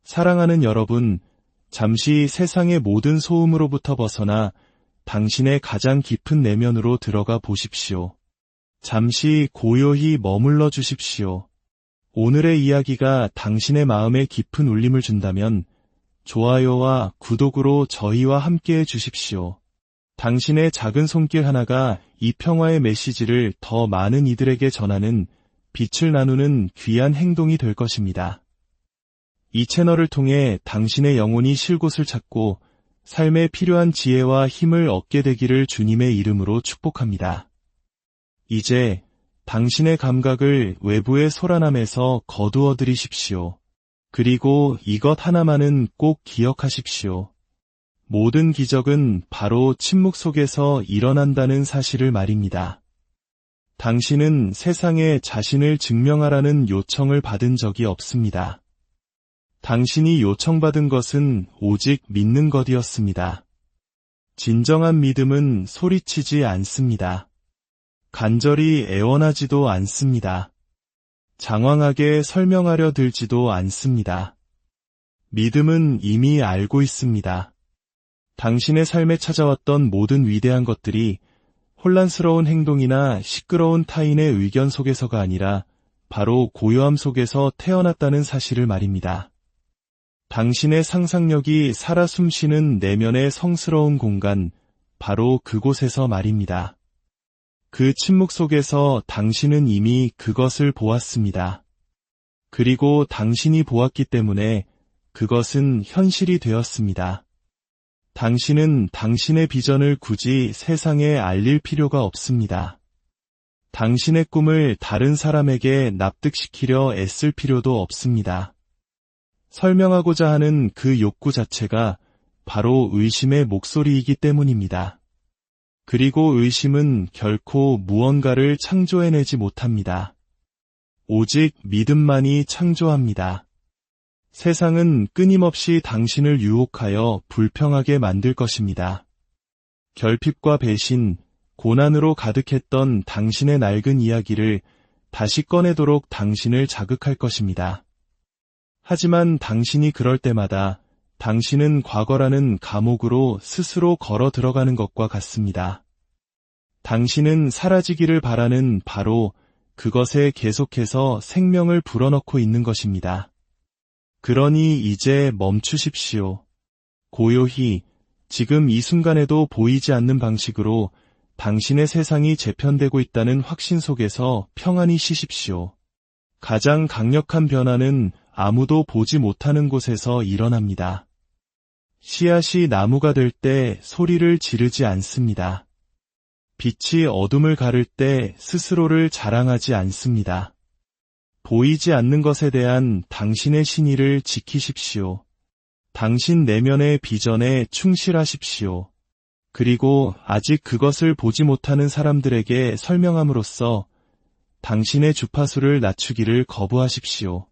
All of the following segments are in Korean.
사랑하는 여러분, 잠시 세상의 모든 소음으로부터 벗어나 당신의 가장 깊은 내면으로 들어가 보십시오. 잠시 고요히 머물러 주십시오. 오늘의 이야기가 당신의 마음에 깊은 울림을 준다면 좋아요와 구독으로 저희와 함께해 주십시오. 당신의 작은 손길 하나가 이 평화의 메시지를 더 많은 이들에게 전하는 빛을 나누는 귀한 행동이 될 것입니다. 이 채널을 통해 당신의 영혼이 쉴 곳을 찾고 삶에 필요한 지혜와 힘을 얻게 되기를 주님의 이름으로 축복합니다. 이제 당신의 감각을 외부의 소란함에서 거두어 들이십시오. 그리고 이것 하나만은 꼭 기억하십시오. 모든 기적은 바로 침묵 속에서 일어난다는 사실을 말입니다. 당신은 세상에 자신을 증명하라는 요청을 받은 적이 없습니다. 당신이 요청받은 것은 오직 믿는 것이었습니다. 진정한 믿음은 소리치지 않습니다. 간절히 애원하지도 않습니다. 장황하게 설명하려 들지도 않습니다. 믿음은 이미 알고 있습니다. 당신의 삶에 찾아왔던 모든 위대한 것들이 혼란스러운 행동이나 시끄러운 타인의 의견 속에서가 아니라 바로 고요함 속에서 태어났다는 사실을 말입니다. 당신의 상상력이 살아 숨쉬는 내면의 성스러운 공간, 바로 그곳에서 말입니다. 그 침묵 속에서 당신은 이미 그것을 보았습니다. 그리고 당신이 보았기 때문에 그것은 현실이 되었습니다. 당신은 당신의 비전을 굳이 세상에 알릴 필요가 없습니다. 당신의 꿈을 다른 사람에게 납득시키려 애쓸 필요도 없습니다. 설명하고자 하는 그 욕구 자체가 바로 의심의 목소리이기 때문입니다. 그리고 의심은 결코 무언가를 창조해내지 못합니다. 오직 믿음만이 창조합니다. 세상은 끊임없이 당신을 유혹하여 불평하게 만들 것입니다. 결핍과 배신, 고난으로 가득했던 당신의 낡은 이야기를 다시 꺼내도록 당신을 자극할 것입니다. 하지만 당신이 그럴 때마다 당신은 과거라는 감옥으로 스스로 걸어 들어가는 것과 같습니다. 당신은 사라지기를 바라는 바로 그것에 계속해서 생명을 불어넣고 있는 것입니다. 그러니 이제 멈추십시오. 고요히 지금 이 순간에도 보이지 않는 방식으로 당신의 세상이 재편되고 있다는 확신 속에서 평안히 쉬십시오. 가장 강력한 변화는 아무도 보지 못하는 곳에서 일어납니다. 씨앗이 나무가 될 때 소리를 지르지 않습니다. 빛이 어둠을 가를 때 스스로를 자랑하지 않습니다. 보이지 않는 것에 대한 당신의 신의를 지키십시오. 당신 내면의 비전에 충실하십시오. 그리고 아직 그것을 보지 못하는 사람들에게 설명함으로써 당신의 주파수를 낮추기를 거부하십시오.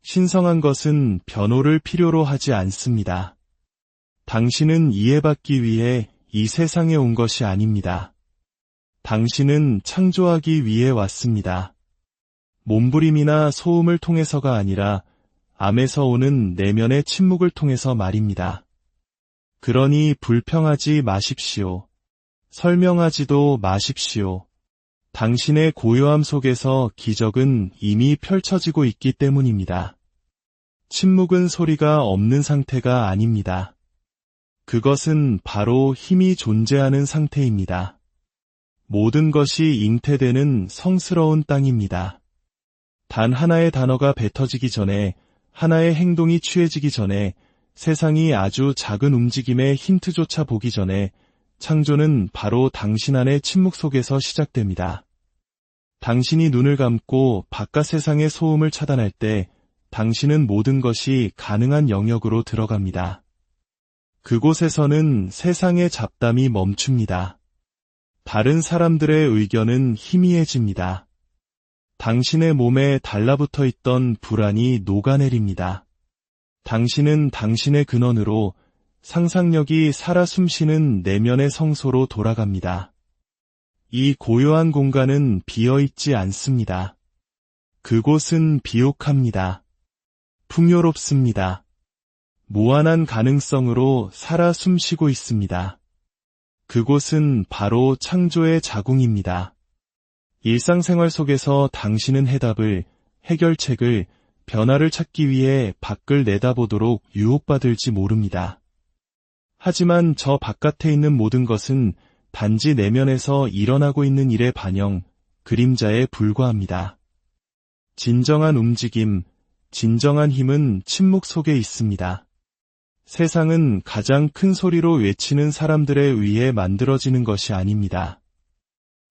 신성한 것은 변호를 필요로 하지 않습니다. 당신은 이해받기 위해 이 세상에 온 것이 아닙니다. 당신은 창조하기 위해 왔습니다. 몸부림이나 소음을 통해서가 아니라 암에서 오는 내면의 침묵을 통해서 말입니다. 그러니 불평하지 마십시오. 설명하지도 마십시오. 당신의 고요함 속에서 기적은 이미 펼쳐지고 있기 때문입니다. 침묵은 소리가 없는 상태가 아닙니다. 그것은 바로 힘이 존재하는 상태입니다. 모든 것이 잉태되는 성스러운 땅입니다. 단 하나의 단어가 뱉어지기 전에, 하나의 행동이 취해지기 전에, 세상이 아주 작은 움직임의 힌트조차 보기 전에 창조는 바로 당신 안의 침묵 속에서 시작됩니다. 당신이 눈을 감고 바깥 세상의 소음을 차단할 때 당신은 모든 것이 가능한 영역으로 들어갑니다. 그곳에서는 세상의 잡담이 멈춥니다. 다른 사람들의 의견은 희미해집니다. 당신의 몸에 달라붙어 있던 불안이 녹아내립니다. 당신은 당신의 근원으로 상상력이 살아 숨쉬는 내면의 성소로 돌아갑니다. 이 고요한 공간은 비어있지 않습니다. 그곳은 비옥합니다. 풍요롭습니다. 무한한 가능성으로 살아 숨쉬고 있습니다. 그곳은 바로 창조의 자궁입니다. 일상생활 속에서 당신은 해답을, 해결책을, 변화를 찾기 위해 밖을 내다보도록 유혹받을지 모릅니다. 하지만 저 바깥에 있는 모든 것은 단지 내면에서 일어나고 있는 일의 반영, 그림자에 불과합니다. 진정한 움직임, 진정한 힘은 침묵 속에 있습니다. 세상은 가장 큰 소리로 외치는 사람들에 의해 만들어지는 것이 아닙니다.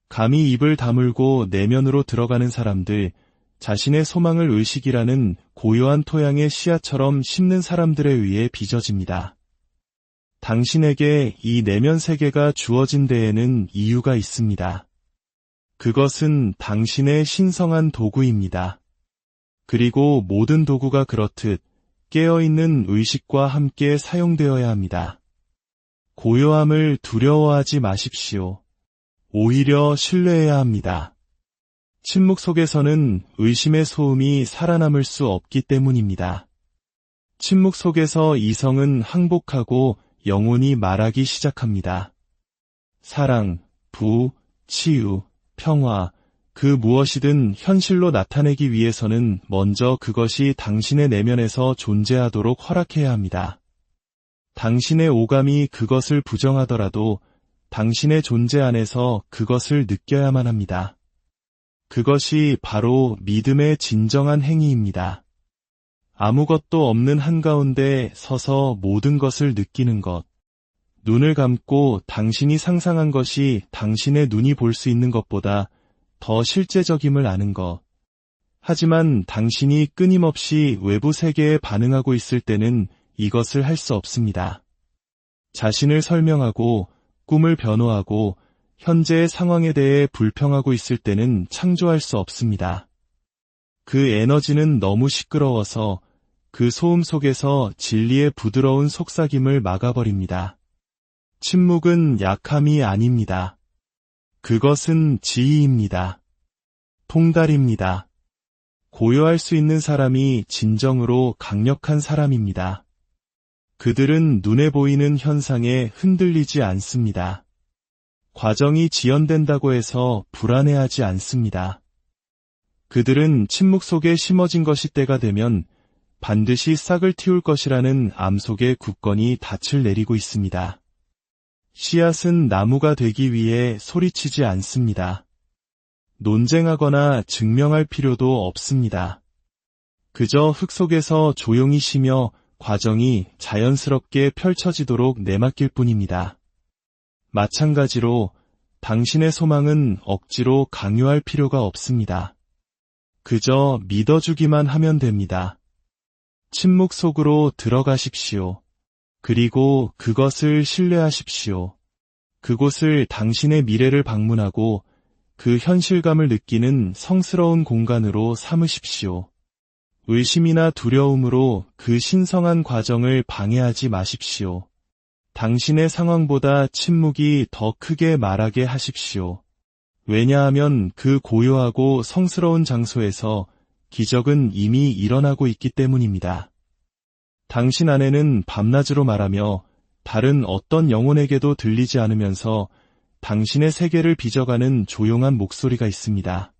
감히 입을 다물고 내면으로 들어가는 사람들, 자신의 소망을 의식이라는 고요한 토양의 씨앗처럼 심는 사람들에 의해 빚어집니다. 당신에게 이 내면 세계가 주어진 데에는 이유가 있습니다. 그것은 당신의 신성한 도구입니다. 그리고 모든 도구가 그렇듯 깨어있는 의식과 함께 사용되어야 합니다. 고요함을 두려워하지 마십시오. 오히려 신뢰해야 합니다. 침묵 속에서는 의심의 소음이 살아남을 수 없기 때문입니다. 침묵 속에서 이성은 항복하고 영혼이 말하기 시작합니다. 사랑, 부, 치유, 평화, 그 무엇이든 현실로 나타내기 위해서는 먼저 그것이 당신의 내면에서 존재하도록 허락해야 합니다. 당신의 오감이 그것을 부정하더라도 당신의 존재 안에서 그것을 느껴야만 합니다. 그것이 바로 믿음의 진정한 행위입니다. 아무것도 없는 한가운데 서서 모든 것을 느끼는 것. 눈을 감고 당신이 상상한 것이 당신의 눈이 볼 수 있는 것보다 더 실제적임을 아는 것. 하지만 당신이 끊임없이 외부 세계에 반응하고 있을 때는 이것을 할 수 없습니다. 자신을 설명하고 꿈을 변호하고 현재의 상황에 대해 불평하고 있을 때는 창조할 수 없습니다. 그 에너지는 너무 시끄러워서 그 소음 속에서 진리의 부드러운 속삭임을 막아버립니다. 침묵은 약함이 아닙니다. 그것은 지혜입니다. 통달입니다. 고요할 수 있는 사람이 진정으로 강력한 사람입니다. 그들은 눈에 보이는 현상에 흔들리지 않습니다. 과정이 지연된다고 해서 불안해하지 않습니다. 그들은 침묵 속에 심어진 것이 때가 되면 반드시 싹을 틔울 것이라는 암 속에 굳건히 닻을 내리고 있습니다. 씨앗은 나무가 되기 위해 소리치지 않습니다. 논쟁하거나 증명할 필요도 없습니다. 그저 흙 속에서 조용히 쉬며 과정이 자연스럽게 펼쳐지도록 내맡길 뿐입니다. 마찬가지로 당신의 소망은 억지로 강요할 필요가 없습니다. 그저 믿어주기만 하면 됩니다. 침묵 속으로 들어가십시오. 그리고 그것을 신뢰하십시오. 그곳을 당신의 미래를 방문하고 그 현실감을 느끼는 성스러운 공간으로 삼으십시오. 의심이나 두려움으로 그 신성한 과정을 방해하지 마십시오. 당신의 상황보다 침묵이 더 크게 말하게 하십시오. 왜냐하면 그 고요하고 성스러운 장소에서 기적은 이미 일어나고 있기 때문입니다. 당신 안에는 밤낮으로 말하며 다른 어떤 영혼에게도 들리지 않으면서 당신의 세계를 빚어가는 조용한 목소리가 있습니다.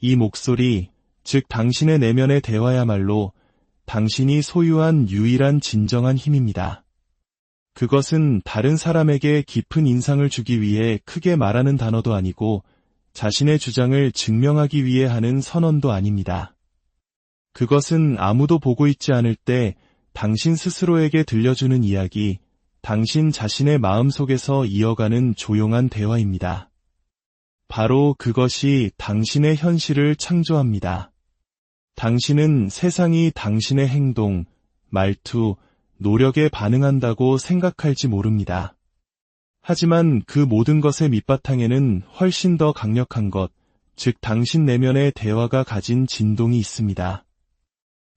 이 목소리, 즉 당신의 내면의 대화야말로 당신이 소유한 유일한 진정한 힘입니다. 그것은 다른 사람에게 깊은 인상을 주기 위해 크게 말하는 단어도 아니고 자신의 주장을 증명하기 위해 하는 선언도 아닙니다. 그것은 아무도 보고 있지 않을 때 당신 스스로에게 들려주는 이야기, 당신 자신의 마음속에서 이어가는 조용한 대화입니다. 바로 그것이 당신의 현실을 창조합니다. 당신은 세상이 당신의 행동, 말투, 노력에 반응한다고 생각할지 모릅니다. 하지만 그 모든 것의 밑바탕에는 훨씬 더 강력한 것, 즉 당신 내면의 대화가 가진 진동이 있습니다.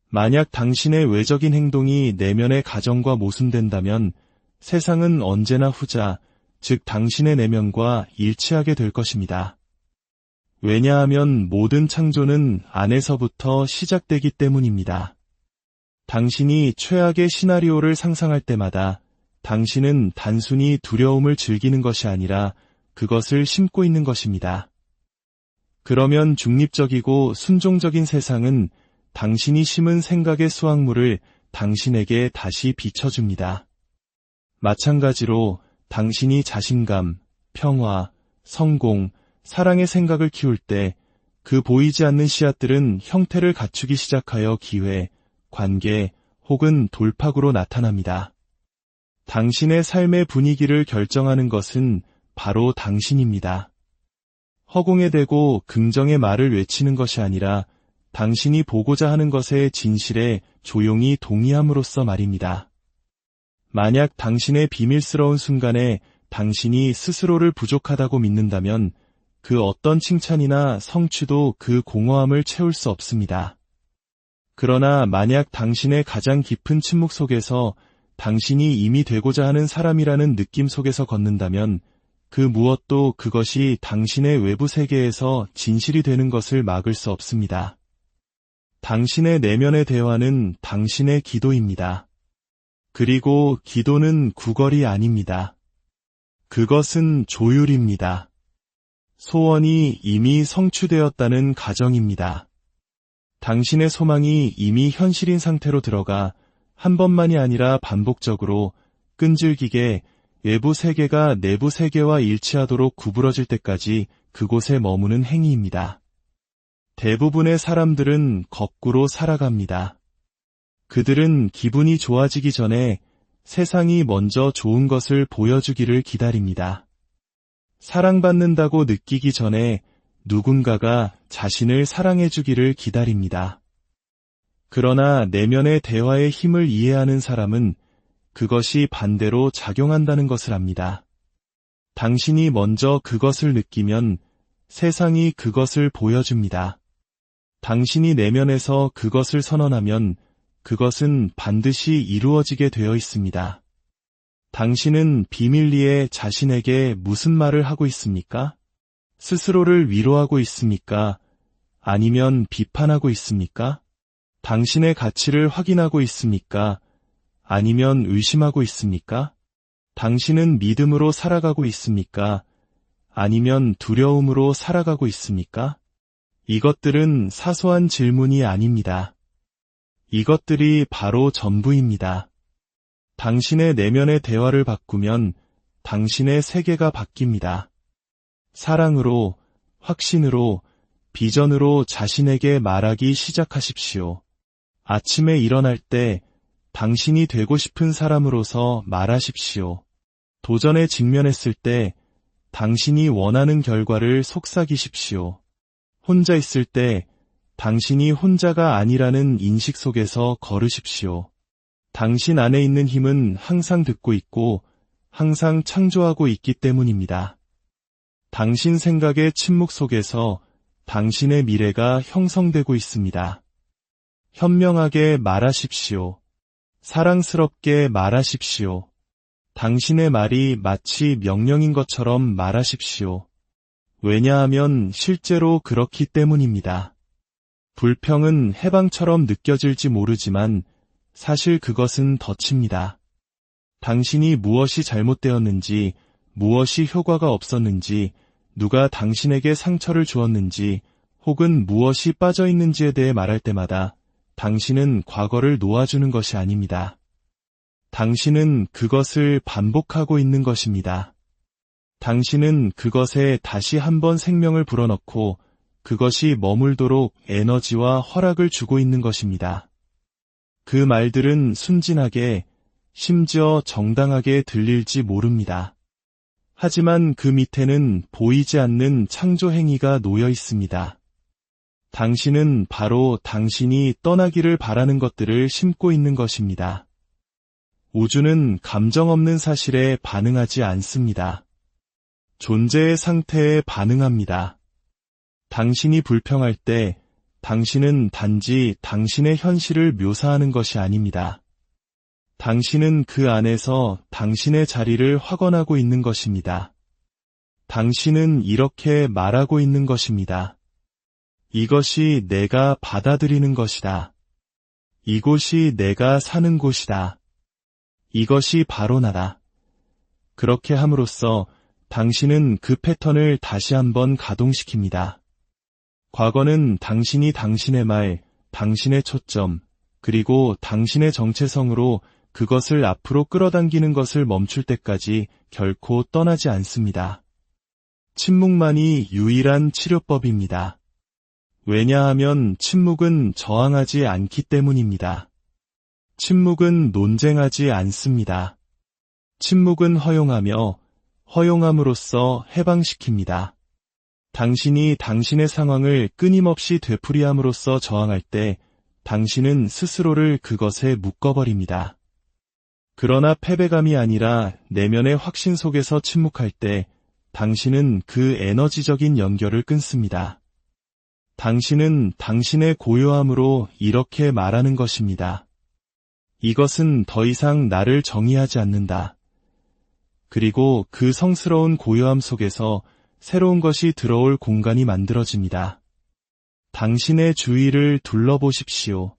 만약 당신의 외적인 행동이 내면의 가정과 모순된다면 세상은 언제나 후자, 즉 당신의 내면과 일치하게 될 것입니다. 왜냐하면 모든 창조는 안에서부터 시작되기 때문입니다. 당신이 최악의 시나리오를 상상할 때마다 당신은 단순히 두려움을 즐기는 것이 아니라 그것을 심고 있는 것입니다. 그러면 중립적이고 순종적인 세상은 당신이 심은 생각의 수확물을 당신에게 다시 비춰줍니다. 마찬가지로 당신이 자신감, 평화, 성공, 사랑의 생각을 키울 때 그 보이지 않는 씨앗들은 형태를 갖추기 시작하여 기회, 관계 혹은 돌파구로 나타납니다. 당신의 삶의 분위기를 결정하는 것은 바로 당신입니다. 허공에 대고 긍정의 말을 외치는 것이 아니라 당신이 보고자 하는 것의 진실에 조용히 동의함으로써 말입니다. 만약 당신의 비밀스러운 순간에 당신이 스스로를 부족하다고 믿는다면 그 어떤 칭찬이나 성취도 그 공허함을 채울 수 없습니다. 그러나 만약 당신의 가장 깊은 침묵 속에서 당신이 이미 되고자 하는 사람이라는 느낌 속에서 걷는다면 그 무엇도 그것이 당신의 외부 세계에서 진실이 되는 것을 막을 수 없습니다. 당신의 내면의 대화는 당신의 기도입니다. 그리고 기도는 구걸이 아닙니다. 그것은 조율입니다. 소원이 이미 성취되었다는 가정입니다. 당신의 소망이 이미 현실인 상태로 들어가 한 번만이 아니라 반복적으로 끈질기게 외부 세계가 내부 세계와 일치하도록 구부러질 때까지 그곳에 머무는 행위입니다. 대부분의 사람들은 거꾸로 살아갑니다. 그들은 기분이 좋아지기 전에 세상이 먼저 좋은 것을 보여주기를 기다립니다. 사랑받는다고 느끼기 전에 누군가가 자신을 사랑해주기를 기다립니다. 그러나 내면의 대화의 힘을 이해하는 사람은 그것이 반대로 작용한다는 것을 압니다. 당신이 먼저 그것을 느끼면 세상이 그것을 보여줍니다. 당신이 내면에서 그것을 선언하면 그것은 반드시 이루어지게 되어 있습니다. 당신은 비밀리에 자신에게 무슨 말을 하고 있습니까? 스스로를 위로하고 있습니까? 아니면 비판하고 있습니까? 당신의 가치를 확인하고 있습니까? 아니면 의심하고 있습니까? 당신은 믿음으로 살아가고 있습니까? 아니면 두려움으로 살아가고 있습니까? 이것들은 사소한 질문이 아닙니다. 이것들이 바로 전부입니다. 당신의 내면의 대화를 바꾸면 당신의 세계가 바뀝니다. 사랑으로, 확신으로, 비전으로 자신에게 말하기 시작하십시오. 아침에 일어날 때 당신이 되고 싶은 사람으로서 말하십시오. 도전에 직면했을 때 당신이 원하는 결과를 속삭이십시오. 혼자 있을 때 당신이 혼자가 아니라는 인식 속에서 걸으십시오. 당신 안에 있는 힘은 항상 듣고 있고 항상 창조하고 있기 때문입니다. 당신 생각의 침묵 속에서 당신의 미래가 형성되고 있습니다. 현명하게 말하십시오. 사랑스럽게 말하십시오. 당신의 말이 마치 명령인 것처럼 말하십시오. 왜냐하면 실제로 그렇기 때문입니다. 불평은 해방처럼 느껴질지 모르지만 사실 그것은 덫입니다. 당신이 무엇이 잘못되었는지, 무엇이 효과가 없었는지, 누가 당신에게 상처를 주었는지, 혹은 무엇이 빠져있는지에 대해 말할 때마다 당신은 과거를 놓아주는 것이 아닙니다. 당신은 그것을 반복하고 있는 것입니다. 당신은 그것에 다시 한번 생명을 불어넣고 그것이 머물도록 에너지와 허락을 주고 있는 것입니다. 그 말들은 순진하게, 심지어 정당하게 들릴지 모릅니다. 하지만 그 밑에는 보이지 않는 창조 행위가 놓여 있습니다. 당신은 바로 당신이 떠나기를 바라는 것들을 심고 있는 것입니다. 우주는 감정 없는 사실에 반응하지 않습니다. 존재의 상태에 반응합니다. 당신이 불평할 때 당신은 단지 당신의 현실을 묘사하는 것이 아닙니다. 당신은 그 안에서 당신의 자리를 확언하고 있는 것입니다. 당신은 이렇게 말하고 있는 것입니다. 이것이 내가 받아들이는 것이다. 이곳이 내가 사는 곳이다. 이것이 바로 나다. 그렇게 함으로써 당신은 그 패턴을 다시 한번 가동시킵니다. 과거는 당신이 당신의 말, 당신의 초점, 그리고 당신의 정체성으로 그것을 앞으로 끌어당기는 것을 멈출 때까지 결코 떠나지 않습니다. 침묵만이 유일한 치료법입니다. 왜냐하면 침묵은 저항하지 않기 때문입니다. 침묵은 논쟁하지 않습니다. 침묵은 허용하며 허용함으로써 해방시킵니다. 당신이 당신의 상황을 끊임없이 되풀이함으로써 저항할 때 당신은 스스로를 그것에 묶어버립니다. 그러나 패배감이 아니라 내면의 확신 속에서 침묵할 때 당신은 그 에너지적인 연결을 끊습니다. 당신은 당신의 고요함으로 이렇게 말하는 것입니다. 이것은 더 이상 나를 정의하지 않는다. 그리고 그 성스러운 고요함 속에서 새로운 것이 들어올 공간이 만들어집니다. 당신의 주위를 둘러보십시오.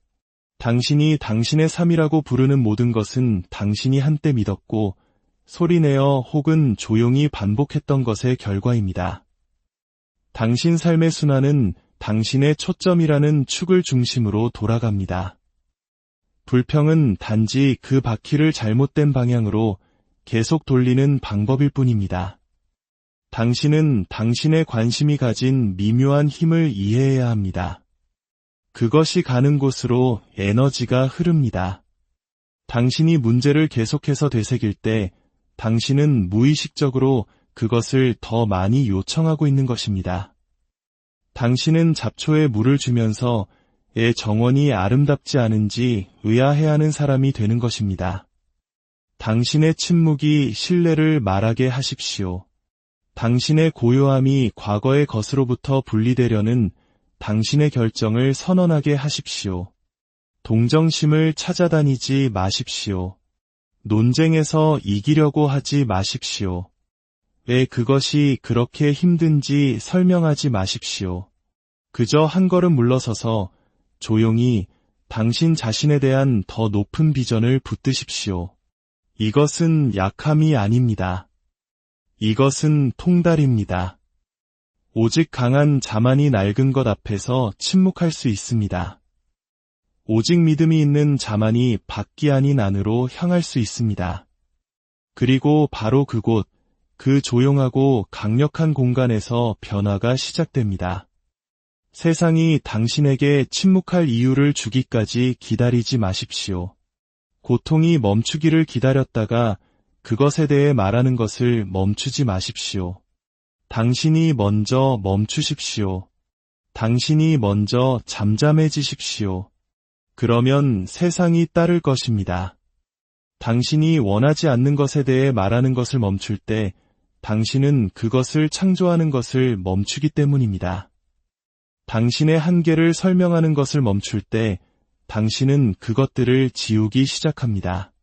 당신이 당신의 삶이라고 부르는 모든 것은 당신이 한때 믿었고 소리내어 혹은 조용히 반복했던 것의 결과입니다. 당신 삶의 순환은 당신의 초점이라는 축을 중심으로 돌아갑니다. 불평은 단지 그 바퀴를 잘못된 방향으로 계속 돌리는 방법일 뿐입니다. 당신은 당신의 관심이 가진 미묘한 힘을 이해해야 합니다. 그것이 가는 곳으로 에너지가 흐릅니다. 당신이 문제를 계속해서 되새길 때 당신은 무의식적으로 그것을 더 많이 요청하고 있는 것입니다. 당신은 잡초에 물을 주면서 애 정원이 아름답지 않은지 의아해하는 사람이 되는 것입니다. 당신의 침묵이 신뢰를 말하게 하십시오. 당신의 고요함이 과거의 것으로부터 분리되려는 당신의 결정을 선언하게 하십시오. 동정심을 찾아다니지 마십시오. 논쟁에서 이기려고 하지 마십시오. 왜 그것이 그렇게 힘든지 설명하지 마십시오. 그저 한 걸음 물러서서 조용히 당신 자신에 대한 더 높은 비전을 붙드십시오. 이것은 약함이 아닙니다. 이것은 통달입니다. 오직 강한 자만이 낡은 것 앞에서 침묵할 수 있습니다. 오직 믿음이 있는 자만이 밖이 아닌 안으로 향할 수 있습니다. 그리고 바로 그곳, 그 조용하고 강력한 공간에서 변화가 시작됩니다. 세상이 당신에게 침묵할 이유를 주기까지 기다리지 마십시오. 고통이 멈추기를 기다렸다가 그것에 대해 말하는 것을 멈추지 마십시오. 당신이 먼저 멈추십시오. 당신이 먼저 잠잠해지십시오. 그러면 세상이 따를 것입니다. 당신이 원하지 않는 것에 대해 말하는 것을 멈출 때 당신은 그것을 창조하는 것을 멈추기 때문입니다. 당신의 한계를 설명하는 것을 멈출 때 당신은 그것들을 지우기 시작합니다.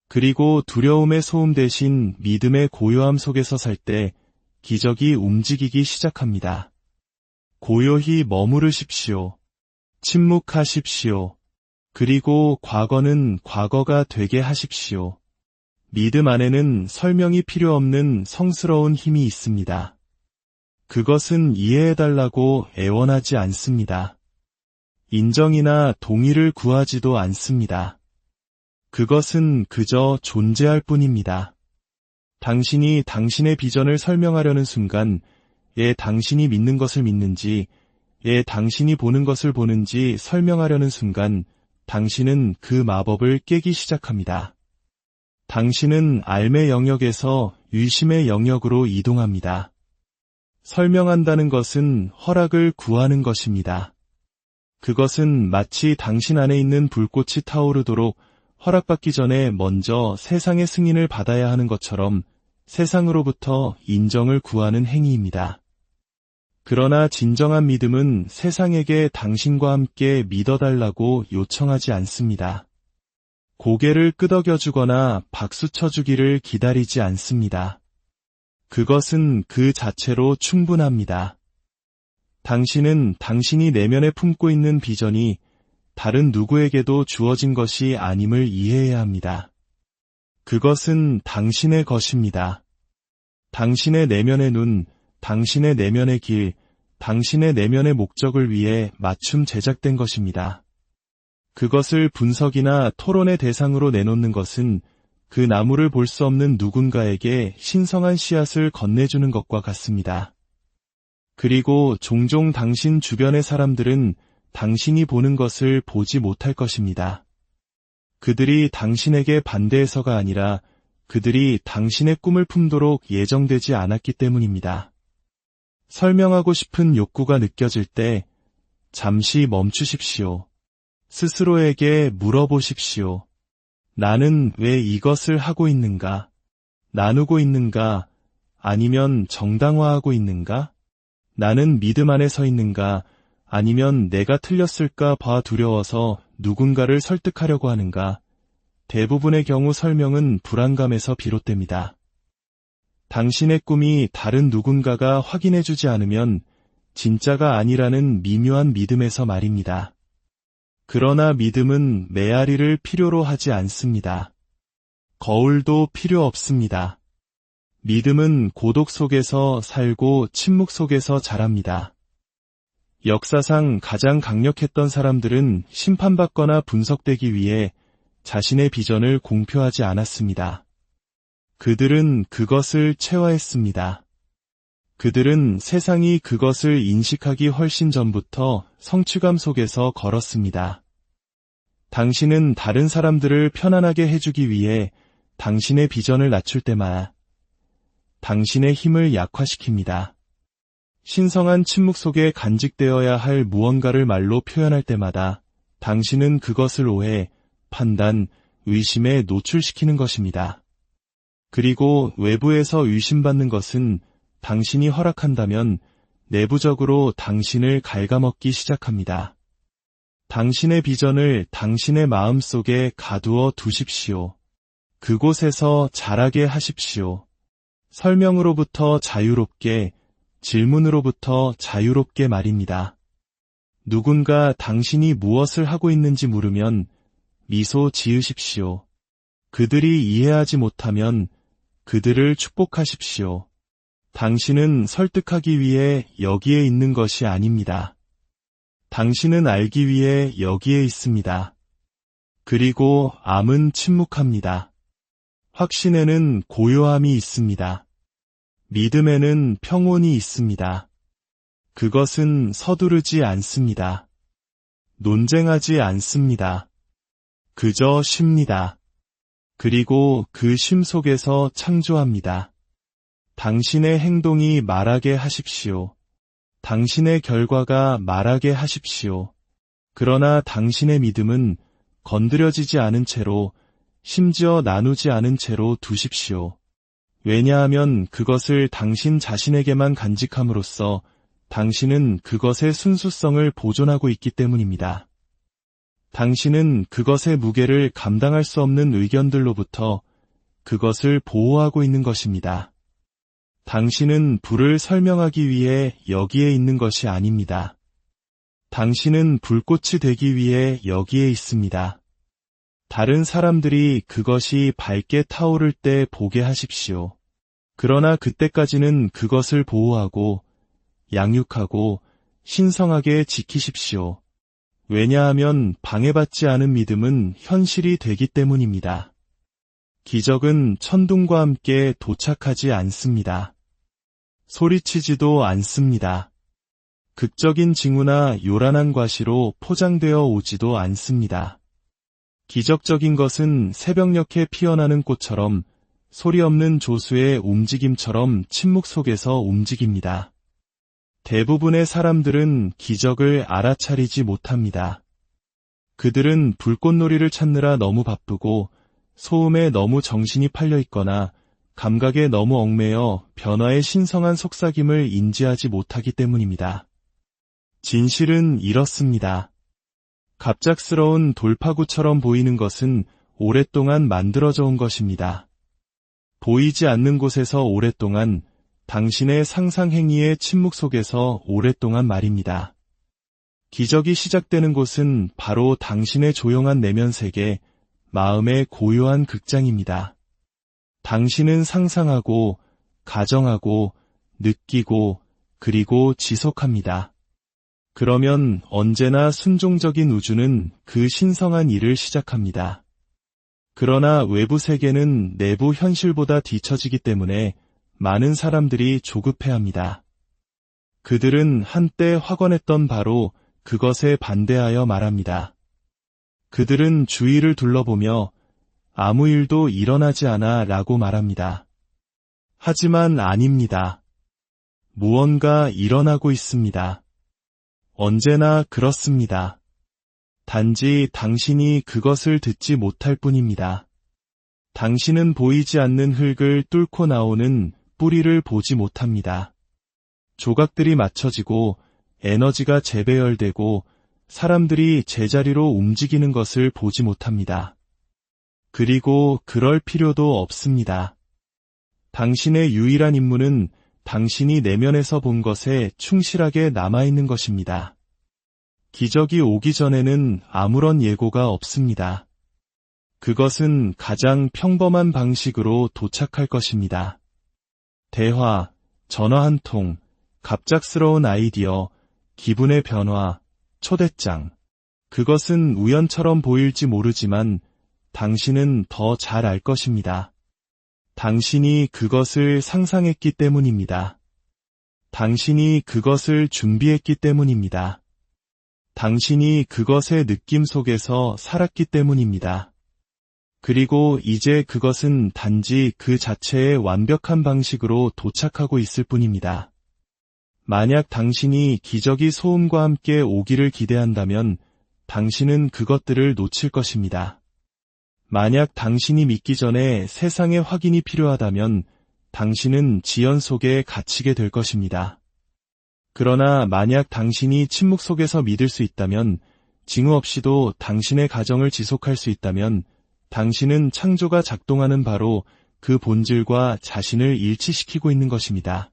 그리고 두려움의 소음 대신 믿음의 고요함 속에서 살 때 기적이 움직이기 시작합니다. 고요히 머무르십시오. 침묵하십시오. 그리고 과거는 과거가 되게 하십시오. 믿음 안에는 설명이 필요 없는 성스러운 힘이 있습니다. 그것은 이해해달라고 애원하지 않습니다. 인정이나 동의를 구하지도 않습니다. 그것은 그저 존재할 뿐입니다. 당신이 당신의 비전을 설명하려는 순간, 당신이 믿는 것을 믿는지, 당신이 보는 것을 보는지 설명하려는 순간, 당신은 그 마법을 깨기 시작합니다. 당신은 알의 영역에서 유심의 영역으로 이동합니다. 설명한다는 것은 허락을 구하는 것입니다. 그것은 마치 당신 안에 있는 불꽃이 타오르도록 허락받기 전에 먼저 세상의 승인을 받아야 하는 것처럼 세상으로부터 인정을 구하는 행위입니다. 그러나 진정한 믿음은 세상에게 당신과 함께 믿어달라고 요청하지 않습니다. 고개를 끄덕여주거나 박수 쳐주기를 기다리지 않습니다. 그것은 그 자체로 충분합니다. 당신은 당신이 내면에 품고 있는 비전이 다른 누구에게도 주어진 것이 아님을 이해해야 합니다. 그것은 당신의 것입니다. 당신의 내면의 눈, 당신의 내면의 길, 당신의 내면의 목적을 위해 맞춤 제작된 것입니다. 그것을 분석이나 토론의 대상으로 내놓는 것은 그 나무를 볼 수 없는 누군가에게 신성한 씨앗을 건네주는 것과 같습니다. 그리고 종종 당신 주변의 사람들은 당신이 보는 것을 보지 못할 것입니다. 그들이 당신에게 반대해서가 아니라 그들이 당신의 꿈을 품도록 예정되지 않았기 때문입니다. 설명하고 싶은 욕구가 느껴질 때 잠시 멈추십시오. 스스로에게 물어보십시오. 나는 왜 이것을 하고 있는가? 나누고 있는가? 아니면 정당화하고 있는가? 나는 믿음 안에 서 있는가? 아니면 내가 틀렸을까 봐 두려워서 누군가를 설득하려고 하는가? 대부분의 경우 설명은 불안감에서 비롯됩니다. 당신의 꿈이 다른 누군가가 확인해주지 않으면 진짜가 아니라는 미묘한 믿음에서 말입니다. 그러나 믿음은 메아리를 필요로 하지 않습니다. 거울도 필요 없습니다. 믿음은 고독 속에서 살고 침묵 속에서 자랍니다. 역사상 가장 강력했던 사람들은 심판받거나 분석되기 위해 자신의 비전을 공표하지 않았습니다. 그들은 그것을 체화했습니다. 그들은 세상이 그것을 인식하기 훨씬 전부터 성취감 속에서 걸었습니다. 당신은 다른 사람들을 편안하게 해주기 위해 당신의 비전을 낮출 때마다 당신의 힘을 약화시킵니다. 신성한 침묵 속에 간직되어야 할 무언가를 말로 표현할 때마다 당신은 그것을 오해, 판단, 의심에 노출시키는 것입니다. 그리고 외부에서 의심받는 것은 당신이 허락한다면 내부적으로 당신을 갉아먹기 시작합니다. 당신의 비전을 당신의 마음속에 가두어 두십시오. 그곳에서 자라게 하십시오. 설명으로부터 자유롭게, 질문으로부터 자유롭게 말입니다. 누군가 당신이 무엇을 하고 있는지 물으면 미소 지으십시오. 그들이 이해하지 못하면 그들을 축복하십시오. 당신은 설득하기 위해 여기에 있는 것이 아닙니다. 당신은 알기 위해 여기에 있습니다. 그리고 암은 침묵합니다. 확신에는 고요함이 있습니다. 믿음에는 평온이 있습니다. 그것은 서두르지 않습니다. 논쟁하지 않습니다. 그저 쉽니다. 그리고 그 쉼 속에서 창조합니다. 당신의 행동이 말하게 하십시오. 당신의 결과가 말하게 하십시오. 그러나 당신의 믿음은 건드려지지 않은 채로, 심지어 나누지 않은 채로 두십시오. 왜냐하면 그것을 당신 자신에게만 간직함으로써 당신은 그것의 순수성을 보존하고 있기 때문입니다. 당신은 그것의 무게를 감당할 수 없는 의견들로부터 그것을 보호하고 있는 것입니다. 당신은 불을 설명하기 위해 여기에 있는 것이 아닙니다. 당신은 불꽃이 되기 위해 여기에 있습니다. 다른 사람들이 그것이 밝게 타오를 때 보게 하십시오. 그러나 그때까지는 그것을 보호하고 양육하고 신성하게 지키십시오. 왜냐하면 방해받지 않은 믿음은 현실이 되기 때문입니다. 기적은 천둥과 함께 도착하지 않습니다. 소리치지도 않습니다. 극적인 징후나 요란한 과시로 포장되어 오지도 않습니다. 기적적인 것은 새벽녘에 피어나는 꽃처럼 소리 없는 조수의 움직임처럼 침묵 속에서 움직입니다. 대부분의 사람들은 기적을 알아차리지 못합니다. 그들은 불꽃놀이를 찾느라 너무 바쁘고 소음에 너무 정신이 팔려 있거나 감각에 너무 얽매여 변화의 신성한 속삭임을 인지하지 못하기 때문입니다. 진실은 이렇습니다. 갑작스러운 돌파구처럼 보이는 것은 오랫동안 만들어져 온 것입니다. 보이지 않는 곳에서 오랫동안, 당신의 상상행위의 침묵 속에서 오랫동안 말입니다. 기적이 시작되는 곳은 바로 당신의 조용한 내면 세계, 마음의 고요한 극장입니다. 당신은 상상하고, 가정하고, 느끼고, 그리고 지속합니다. 그러면 언제나 순종적인 우주는 그 신성한 일을 시작합니다. 그러나 외부 세계는 내부 현실보다 뒤처지기 때문에 많은 사람들이 조급해합니다. 그들은 한때 확언했던 바로 그것에 반대하여 말합니다. 그들은 주위를 둘러보며 아무 일도 일어나지 않아 라고 말합니다. 하지만 아닙니다. 무언가 일어나고 있습니다. 언제나 그렇습니다. 단지 당신이 그것을 듣지 못할 뿐입니다. 당신은 보이지 않는 흙을 뚫고 나오는 뿌리를 보지 못합니다. 조각들이 맞춰지고 에너지가 재배열되고 사람들이 제자리로 움직이는 것을 보지 못합니다. 그리고 그럴 필요도 없습니다. 당신의 유일한 임무는 당신이 내면에서 본 것에 충실하게 남아있는 것입니다. 기적이 오기 전에는 아무런 예고가 없습니다. 그것은 가장 평범한 방식으로 도착할 것입니다. 대화, 전화 한 통, 갑작스러운 아이디어, 기분의 변화, 초대장. 그것은 우연처럼 보일지 모르지만 당신은 더 잘 알 것입니다. 당신이 그것을 상상했기 때문입니다. 당신이 그것을 준비했기 때문입니다. 당신이 그것의 느낌 속에서 살았기 때문입니다. 그리고 이제 그것은 단지 그 자체의 완벽한 방식으로 도착하고 있을 뿐입니다. 만약 당신이 기적이 소음과 함께 오기를 기대한다면 당신은 그것들을 놓칠 것입니다. 만약 당신이 믿기 전에 세상의 확인이 필요하다면 당신은 지연 속에 갇히게 될 것입니다. 그러나 만약 당신이 침묵 속에서 믿을 수 있다면, 징후 없이도 당신의 가정을 지속할 수 있다면 당신은 창조가 작동하는 바로 그 본질과 자신을 일치시키고 있는 것입니다.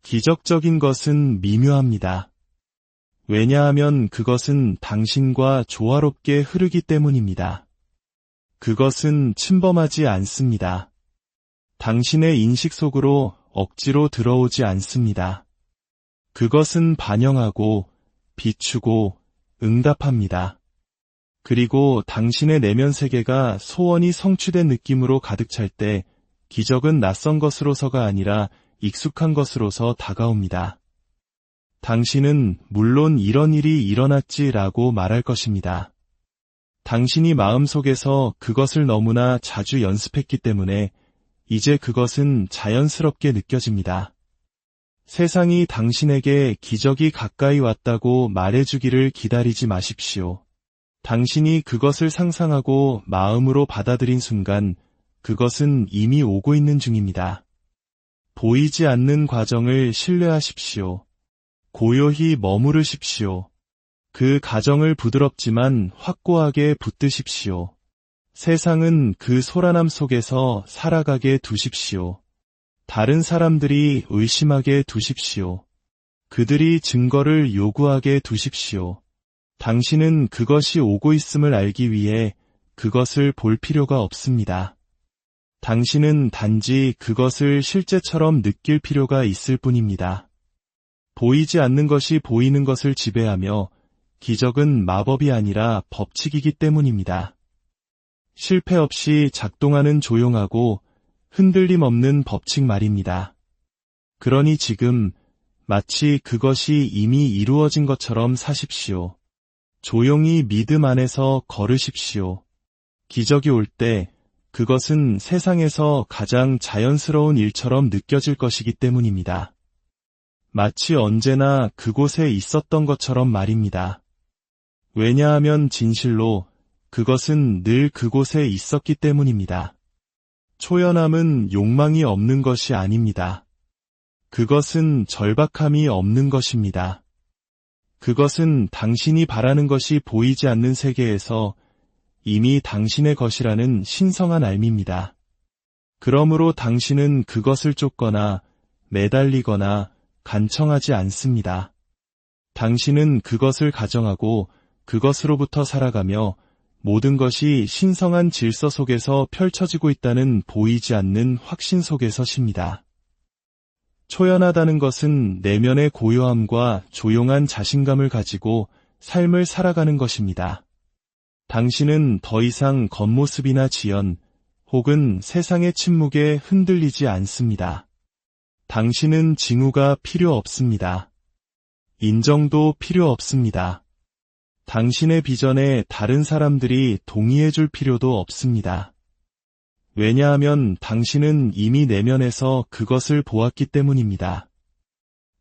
기적적인 것은 미묘합니다. 왜냐하면 그것은 당신과 조화롭게 흐르기 때문입니다. 그것은 침범하지 않습니다. 당신의 인식 속으로 억지로 들어오지 않습니다. 그것은 반영하고, 비추고, 응답합니다. 그리고 당신의 내면 세계가 소원이 성취된 느낌으로 가득 찰 때 기적은 낯선 것으로서가 아니라 익숙한 것으로서 다가옵니다. 당신은 물론 이런 일이 일어났지라고 말할 것입니다. 당신이 마음속에서 그것을 너무나 자주 연습했기 때문에 이제 그것은 자연스럽게 느껴집니다. 세상이 당신에게 기적이 가까이 왔다고 말해주기를 기다리지 마십시오. 당신이 그것을 상상하고 마음으로 받아들인 순간 그것은 이미 오고 있는 중입니다. 보이지 않는 과정을 신뢰하십시오. 고요히 머무르십시오. 그 가정을 부드럽지만 확고하게 붙드십시오. 세상은 그 소란함 속에서 살아가게 두십시오. 다른 사람들이 의심하게 두십시오. 그들이 증거를 요구하게 두십시오. 당신은 그것이 오고 있음을 알기 위해 그것을 볼 필요가 없습니다. 당신은 단지 그것을 실제처럼 느낄 필요가 있을 뿐입니다. 보이지 않는 것이 보이는 것을 지배하며 기적은 마법이 아니라 법칙이기 때문입니다. 실패 없이 작동하는 조용하고 흔들림 없는 법칙 말입니다. 그러니 지금 마치 그것이 이미 이루어진 것처럼 사십시오. 조용히 믿음 안에서 걸으십시오. 기적이 올 때 그것은 세상에서 가장 자연스러운 일처럼 느껴질 것이기 때문입니다. 마치 언제나 그곳에 있었던 것처럼 말입니다. 왜냐하면 진실로 그것은 늘 그곳에 있었기 때문입니다. 초연함은 욕망이 없는 것이 아닙니다. 그것은 절박함이 없는 것입니다. 그것은 당신이 바라는 것이 보이지 않는 세계에서 이미 당신의 것이라는 신성한 알미입니다. 그러므로 당신은 그것을 쫓거나 매달리거나 간청하지 않습니다. 당신은 그것을 가정하고 그것으로부터 살아가며 모든 것이 신성한 질서 속에서 펼쳐지고 있다는 보이지 않는 확신 속에 서십니다. 초연하다는 것은 내면의 고요함과 조용한 자신감을 가지고 삶을 살아가는 것입니다. 당신은 더 이상 겉모습이나 지연, 혹은 세상의 침묵에 흔들리지 않습니다. 당신은 징후가 필요 없습니다. 인정도 필요 없습니다. 당신의 비전에 다른 사람들이 동의해 줄 필요도 없습니다. 왜냐하면 당신은 이미 내면에서 그것을 보았기 때문입니다.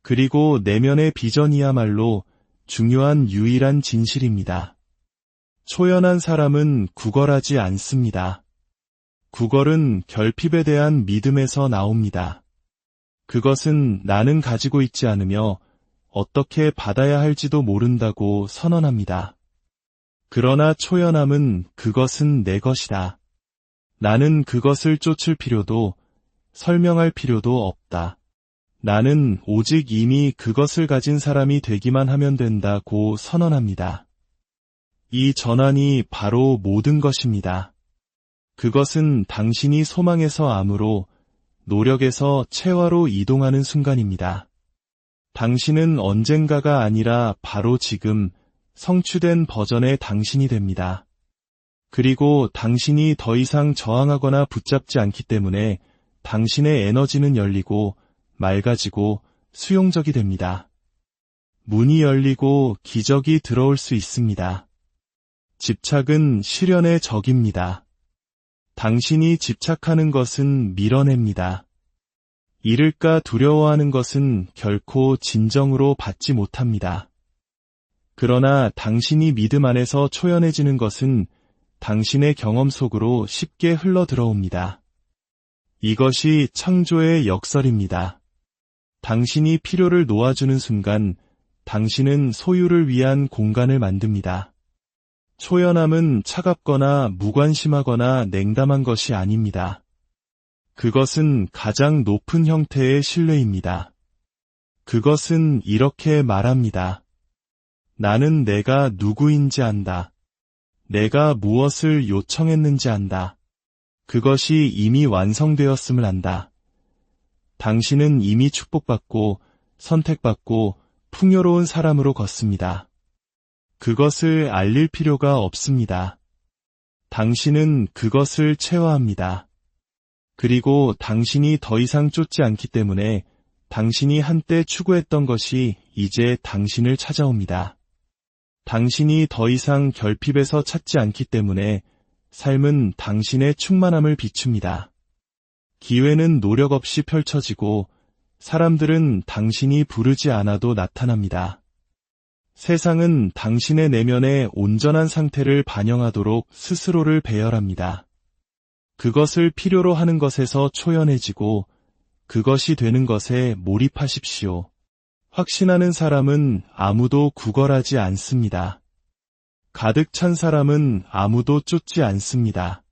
그리고 내면의 비전이야말로 중요한 유일한 진실입니다. 초연한 사람은 구걸하지 않습니다. 구걸은 결핍에 대한 믿음에서 나옵니다. 그것은 나는 가지고 있지 않으며 어떻게 받아야 할지도 모른다고 선언합니다. 그러나 초연함은 그것은 내 것이다. 나는 그것을 쫓을 필요도 설명할 필요도 없다. 나는 오직 이미 그것을 가진 사람이 되기만 하면 된다고 선언합니다. 이 전환이 바로 모든 것입니다. 그것은 당신이 소망에서 암으로, 노력에서 체화로 이동하는 순간입니다. 당신은 언젠가가 아니라 바로 지금 성취된 버전의 당신이 됩니다. 그리고 당신이 더 이상 저항하거나 붙잡지 않기 때문에 당신의 에너지는 열리고 맑아지고 수용적이 됩니다. 문이 열리고 기적이 들어올 수 있습니다. 집착은 실현의 적입니다. 당신이 집착하는 것은 밀어냅니다. 잃을까 두려워하는 것은 결코 진정으로 받지 못합니다. 그러나 당신이 믿음 안에서 초연해지는 것은 당신의 경험 속으로 쉽게 흘러 들어옵니다. 이것이 창조의 역설입니다. 당신이 필요를 놓아주는 순간 당신은 소유를 위한 공간을 만듭니다. 초연함은 차갑거나 무관심하거나 냉담한 것이 아닙니다. 그것은 가장 높은 형태의 신뢰입니다. 그것은 이렇게 말합니다. 나는 내가 누구인지 안다. 내가 무엇을 요청했는지 안다. 그것이 이미 완성되었음을 안다. 당신은 이미 축복받고 선택받고 풍요로운 사람으로 걷습니다. 그것을 알릴 필요가 없습니다. 당신은 그것을 체화합니다. 그리고 당신이 더 이상 쫓지 않기 때문에 당신이 한때 추구했던 것이 이제 당신을 찾아옵니다. 당신이 더 이상 결핍에서 찾지 않기 때문에 삶은 당신의 충만함을 비춥니다. 기회는 노력 없이 펼쳐지고 사람들은 당신이 부르지 않아도 나타납니다. 세상은 당신의 내면의 온전한 상태를 반영하도록 스스로를 배열합니다. 그것을 필요로 하는 것에서 초연해지고 그것이 되는 것에 몰입하십시오. 확신하는 사람은 아무도 구걸하지 않습니다. 가득 찬 사람은 아무도 쫓지 않습니다.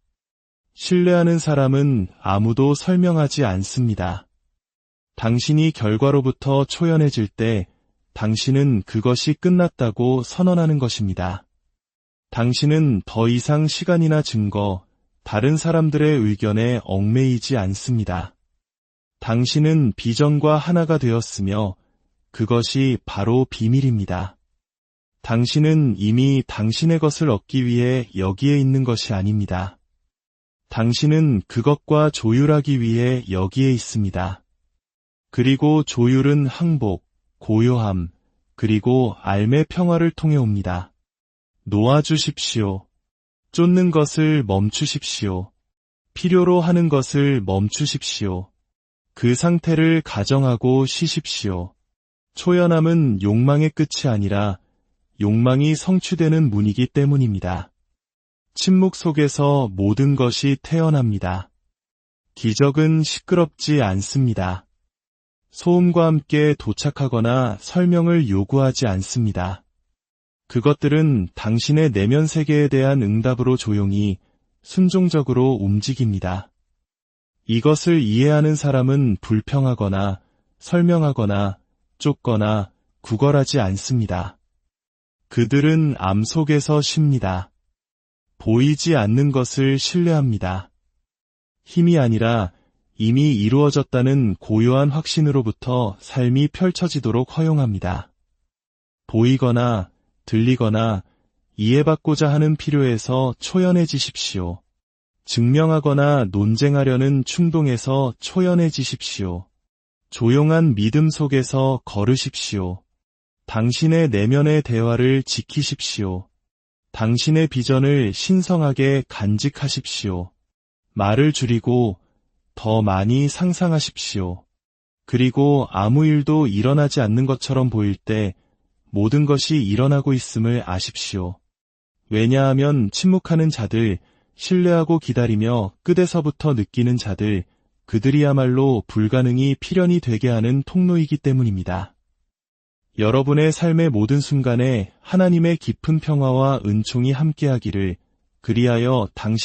신뢰하는 사람은 아무도 설명하지 않습니다. 당신이 결과로부터 초연해질 때 당신은 그것이 끝났다고 선언하는 것입니다. 당신은 더 이상 시간이나 증거, 다른 사람들의 의견에 얽매이지 않습니다. 당신은 비전과 하나가 되었으며 그것이 바로 비밀입니다. 당신은 이미 당신의 것을 얻기 위해 여기에 있는 것이 아닙니다. 당신은 그것과 조율하기 위해 여기에 있습니다. 그리고 조율은 항복, 고요함, 그리고 삶의 평화를 통해 옵니다. 놓아주십시오. 쫓는 것을 멈추십시오. 필요로 하는 것을 멈추십시오. 그 상태를 가정하고 쉬십시오. 초연함은 욕망의 끝이 아니라 욕망이 성취되는 문이기 때문입니다. 침묵 속에서 모든 것이 태어납니다. 기적은 시끄럽지 않습니다. 소음과 함께 도착하거나 설명을 요구하지 않습니다. 그것들은 당신의 내면 세계에 대한 응답으로 조용히, 순종적으로 움직입니다. 이것을 이해하는 사람은 불평하거나, 설명하거나, 쫓거나, 구걸하지 않습니다. 그들은 암 속에서 쉽니다. 보이지 않는 것을 신뢰합니다. 힘이 아니라 이미 이루어졌다는 고요한 확신으로부터 삶이 펼쳐지도록 허용합니다. 보이거나 들리거나 이해받고자 하는 필요에서 초연해지십시오. 증명하거나 논쟁하려는 충동에서 초연해지십시오. 조용한 믿음 속에서 걸으십시오. 당신의 내면의 대화를 지키십시오. 당신의 비전을 신성하게 간직하십시오. 말을 줄이고 더 많이 상상하십시오. 그리고 아무 일도 일어나지 않는 것처럼 보일 때 모든 것이 일어나고 있음을 아십시오. 왜냐하면 침묵하는 자들, 신뢰하고 기다리며 끝에서부터 느끼는 자들, 그들이야말로 불가능이 필연이 되게 하는 통로이기 때문입니다. 여러분의 삶의 모든 순간에 하나님의 깊은 평화와 은총이 함께하기를, 그리하여 당신